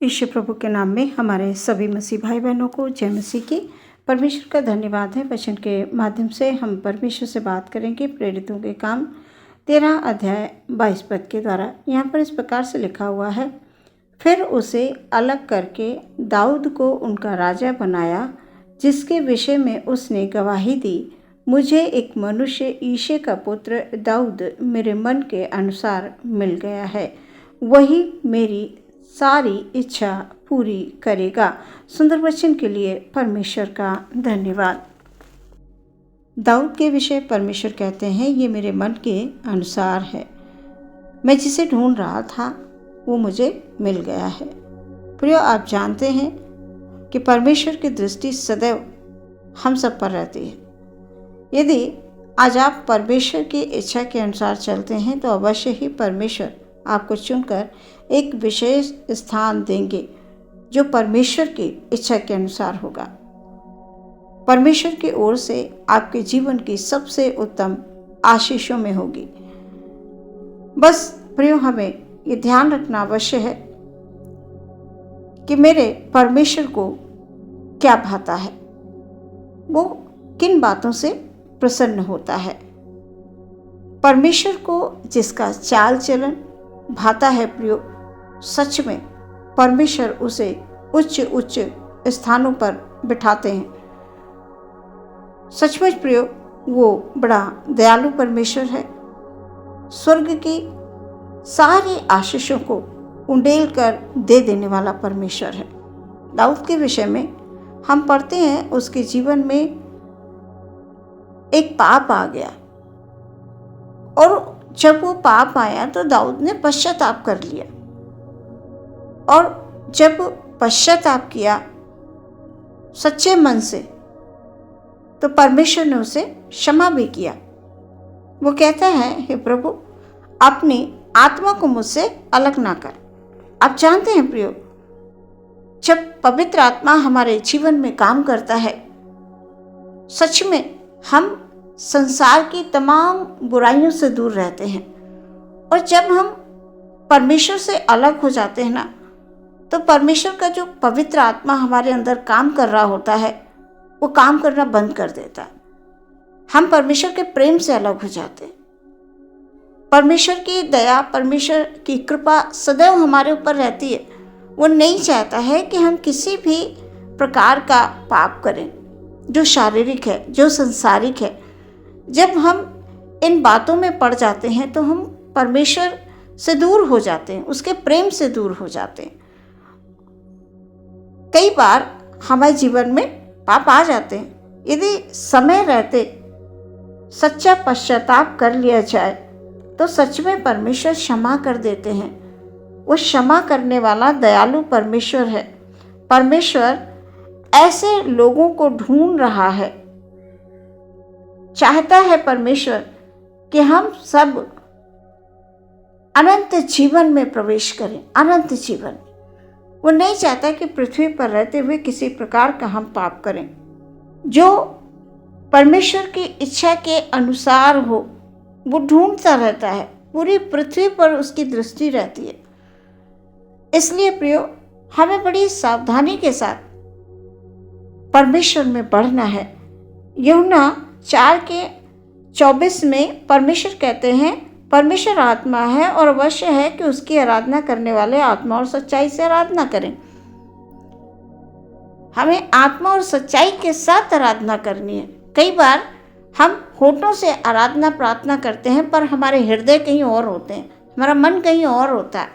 ईश्वर प्रभु के नाम में हमारे सभी मसीह भाई बहनों को जय मसीह की। परमेश्वर का धन्यवाद है। वचन के माध्यम से हम परमेश्वर से बात करेंगे। प्रेरितों के काम 13 अध्याय 22 पद के द्वारा यहाँ पर इस प्रकार से लिखा हुआ है, फिर उसे अलग करके दाऊद को उनका राजा बनाया, जिसके विषय में उसने गवाही दी, मुझे एक मनुष्य ईशे का पुत्र दाऊद मेरे मन के अनुसार मिल गया है, वही मेरी सारी इच्छा पूरी करेगा। सुंदर वचन के लिए परमेश्वर का धन्यवाद। दाऊद के विषय परमेश्वर कहते हैं, ये मेरे मन के अनुसार है। मैं जिसे ढूंढ रहा था वो मुझे मिल गया है। प्रियो, आप जानते हैं कि परमेश्वर की दृष्टि सदैव हम सब पर रहती है। यदि आज आप परमेश्वर की इच्छा के अनुसार चलते हैं तो अवश्य ही परमेश्वर आपको चुनकर एक विशेष स्थान देंगे जो परमेश्वर की इच्छा के अनुसार होगा। परमेश्वर की ओर से आपके जीवन की सबसे उत्तम आशीषों में होगी। बस प्रियो, हमें ये ध्यान रखना अवश्य है कि मेरे परमेश्वर को क्या भाता है, वो किन बातों से प्रसन्न होता है। परमेश्वर को जिसका चाल चलन भाता है प्रियो, सच में परमेश्वर उसे उच्च उच्च स्थानों पर बिठाते हैं। सचमुच प्रियो, वो बड़ा दयालु परमेश्वर है। स्वर्ग की सारी आशीषों को उंडेल कर दे देने वाला परमेश्वर है। दाऊद के विषय में हम पढ़ते हैं, उसके जीवन में एक पाप आ गया और जब वो पाप आया तो दाऊद ने पश्चाताप कर लिया, और जब पश्चाताप किया सच्चे मन से तो परमेश्वर ने उसे क्षमा भी किया। वो कहता है, हे प्रभु, अपनी आत्मा को मुझसे अलग ना कर। आप जानते हैं प्रियो, जब पवित्र आत्मा हमारे जीवन में काम करता है, सच में हम संसार की तमाम बुराइयों से दूर रहते हैं। और जब हम परमेश्वर से अलग हो जाते हैं ना, तो परमेश्वर का जो पवित्र आत्मा हमारे अंदर काम कर रहा होता है, वो काम करना बंद कर देता है। हम परमेश्वर के प्रेम से अलग हो जाते हैं। परमेश्वर की दया, परमेश्वर की कृपा सदैव हमारे ऊपर रहती है। वो नहीं चाहता है कि हम किसी भी प्रकार का पाप करें जो शारीरिक है, जो संसारिक है। जब हम इन बातों में पड़ जाते हैं तो हम परमेश्वर से दूर हो जाते हैं, उसके प्रेम से दूर हो जाते हैं। कई बार हमारे जीवन में पाप आ जाते हैं। यदि समय रहते सच्चा पश्चाताप कर लिया जाए तो सच में परमेश्वर क्षमा कर देते हैं। वो क्षमा करने वाला दयालु परमेश्वर है। परमेश्वर ऐसे लोगों को ढूंढ रहा है। चाहता है परमेश्वर कि हम सब अनंत जीवन में प्रवेश करें, अनंत जीवन। वो नहीं चाहता कि पृथ्वी पर रहते हुए किसी प्रकार का हम पाप करें। जो परमेश्वर की इच्छा के अनुसार हो वो ढूंढता रहता है। पूरी पृथ्वी पर उसकी दृष्टि रहती है। इसलिए प्रियो, हमें बड़ी सावधानी के साथ परमेश्वर में बढ़ना है। यूहन्ना 4:24 में परमेश्वर कहते हैं, परमेश्वर आत्मा है और अवश्य है कि उसकी आराधना करने वाले आत्मा और सच्चाई से आराधना करें। हमें आत्मा और सच्चाई के साथ आराधना करनी है। कई बार हम होठों से आराधना प्रार्थना करते हैं पर हमारे हृदय कहीं और होते हैं, हमारा मन कहीं और होता है।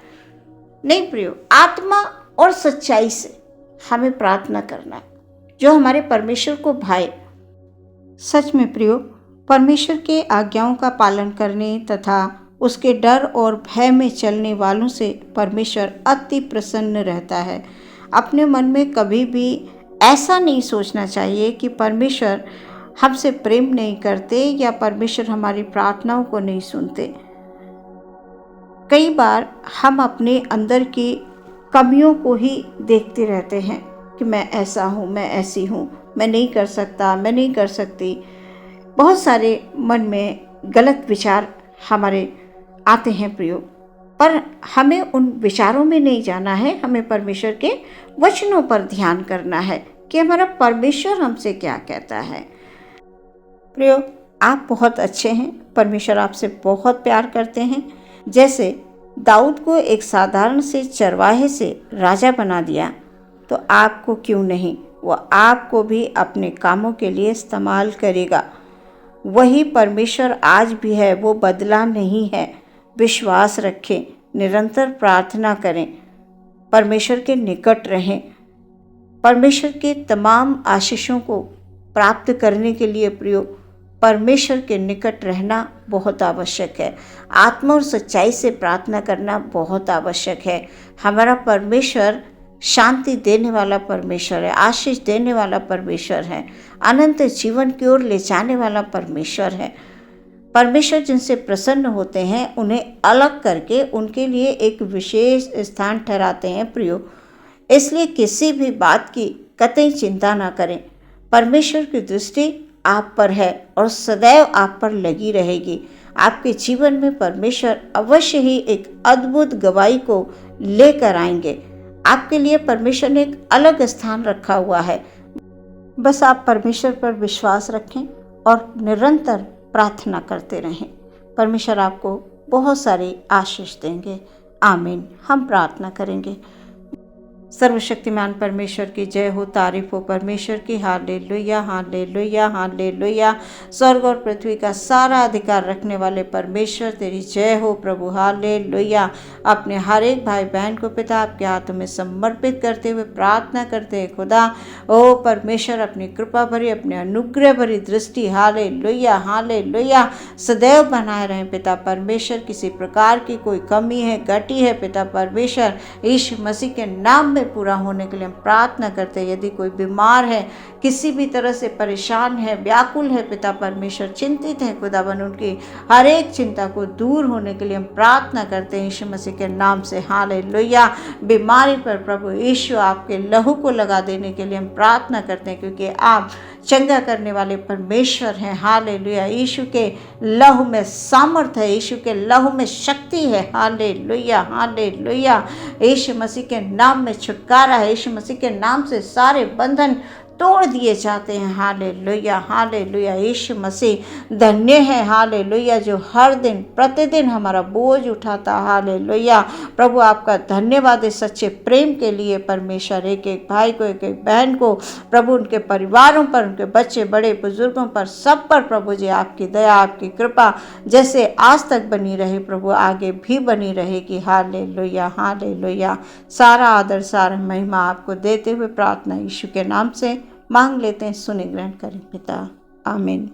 नहीं प्रियो, आत्मा और सच्चाई से हमें प्रार्थना करना है जो हमारे परमेश्वर को भाए। सच में प्रियो, परमेश्वर के आज्ञाओं का पालन करने तथा उसके डर और भय में चलने वालों से परमेश्वर अति प्रसन्न रहता है। अपने मन में कभी भी ऐसा नहीं सोचना चाहिए कि परमेश्वर हमसे प्रेम नहीं करते या परमेश्वर हमारी प्रार्थनाओं को नहीं सुनते। कई बार हम अपने अंदर की कमियों को ही देखते रहते हैं कि मैं ऐसा हूँ, मैं ऐसी हूँ, मैं नहीं कर सकता, मैं नहीं कर सकती। बहुत सारे मन में गलत विचार हमारे आते हैं प्रियो। पर हमें उन विचारों में नहीं जाना है, हमें परमेश्वर के वचनों पर ध्यान करना है कि हमारा परमेश्वर हमसे क्या कहता है। प्रियो, आप बहुत अच्छे हैं, परमेश्वर आपसे बहुत प्यार करते हैं। जैसे दाऊद को एक साधारण से चरवाहे से राजा बना दिया, तो आपको क्यों नहीं, वो आपको भी अपने कामों के लिए इस्तेमाल करेगा। वही परमेश्वर आज भी है, वो बदला नहीं है। विश्वास रखें, निरंतर प्रार्थना करें, परमेश्वर के निकट रहें। परमेश्वर के तमाम आशीषों को प्राप्त करने के लिए प्रियो, परमेश्वर के निकट रहना बहुत आवश्यक है। आत्मा और सच्चाई से प्रार्थना करना बहुत आवश्यक है। हमारा परमेश्वर शांति देने वाला परमेश्वर है, आशीष देने वाला परमेश्वर है, अनंत जीवन की ओर ले जाने वाला परमेश्वर है। परमेश्वर जिनसे प्रसन्न होते हैं उन्हें अलग करके उनके लिए एक विशेष स्थान ठहराते हैं प्रियो। इसलिए किसी भी बात की कतई चिंता ना करें। परमेश्वर की दृष्टि आप पर है और सदैव आप पर लगी रहेगी। आपके जीवन में परमेश्वर अवश्य ही एक अद्भुत गवाही को लेकर आएंगे। आपके लिए परमेश्वर ने एक अलग स्थान रखा हुआ है। बस आप परमेश्वर पर विश्वास रखें और निरंतर प्रार्थना करते रहें। परमेश्वर आपको बहुत सारी आशीष देंगे। आमीन। हम प्रार्थना करेंगे। सर्वशक्तिमान परमेश्वर की जय हो, तारीफ हो परमेश्वर की। Hallelujah, hallelujah, hallelujah. स्वर्ग और पृथ्वी का सारा अधिकार रखने वाले परमेश्वर तेरी जय हो प्रभु। हालेलुया। अपने हर एक भाई बहन को पिता आपके हाथों में समर्पित करते हुए प्रार्थना करते हैं खुदा, ओ परमेश्वर अपनी कृपा भरी, अपने अनुग्रह भरी दृष्टि हालेलुया, हालेलुया सदैव बनाए रहें पिता परमेश्वर। किसी प्रकार की कोई कमी है, घटी है पिता परमेश्वर, यीशु मसीह के नाम में पूरा होने के लिए हम प्रार्थना करते हैं। यदि कोई बीमार है, किसी भी तरह से परेशान है, व्याकुल है पिता परमेश्वर, चिंतित है खुदावन, उनकी हर एक चिंता को दूर होने के लिए हम प्रार्थना करते हैं यीशु मसीह के नाम से। हालेलुया। बीमारी पर प्रभु यीशु आपके लहू को लगा देने के लिए हम प्रार्थना करते हैं, क्योंकि आप चंगा करने वाले परमेश्वर हैं। हालेलुया। यीशु के लहू में सामर्थ है, यीशु के लहू में शक्ति है। Hallelujah, hallelujah. यीशु मसीह के नाम में छुटकारा है। यीशु मसीह के नाम से सारे बंधन तोड़ दिए जाते हैं। Hallelujah, hallelujah. यीशु मसीह धन्य है। हालेलुया, जो हर दिन प्रतिदिन हमारा बोझ उठाता। हालेलुया। प्रभु आपका धन्यवाद है सच्चे प्रेम के लिए परमेश्वर। एक एक भाई को, एक एक बहन को प्रभु, उनके परिवारों पर, उनके बच्चे बड़े बुजुर्गों पर, सब पर प्रभु जी आपकी दया, आपकी कृपा जैसे आज तक बनी रहे प्रभु, आगे भी बनी रहेगी। Hallelujah, hallelujah. सारा आदर, सारा महिमा आपको देते हुए प्रार्थना यीशु के नाम से मांग लेते हैं। सुने ग्रहण करें पिता। आमीन।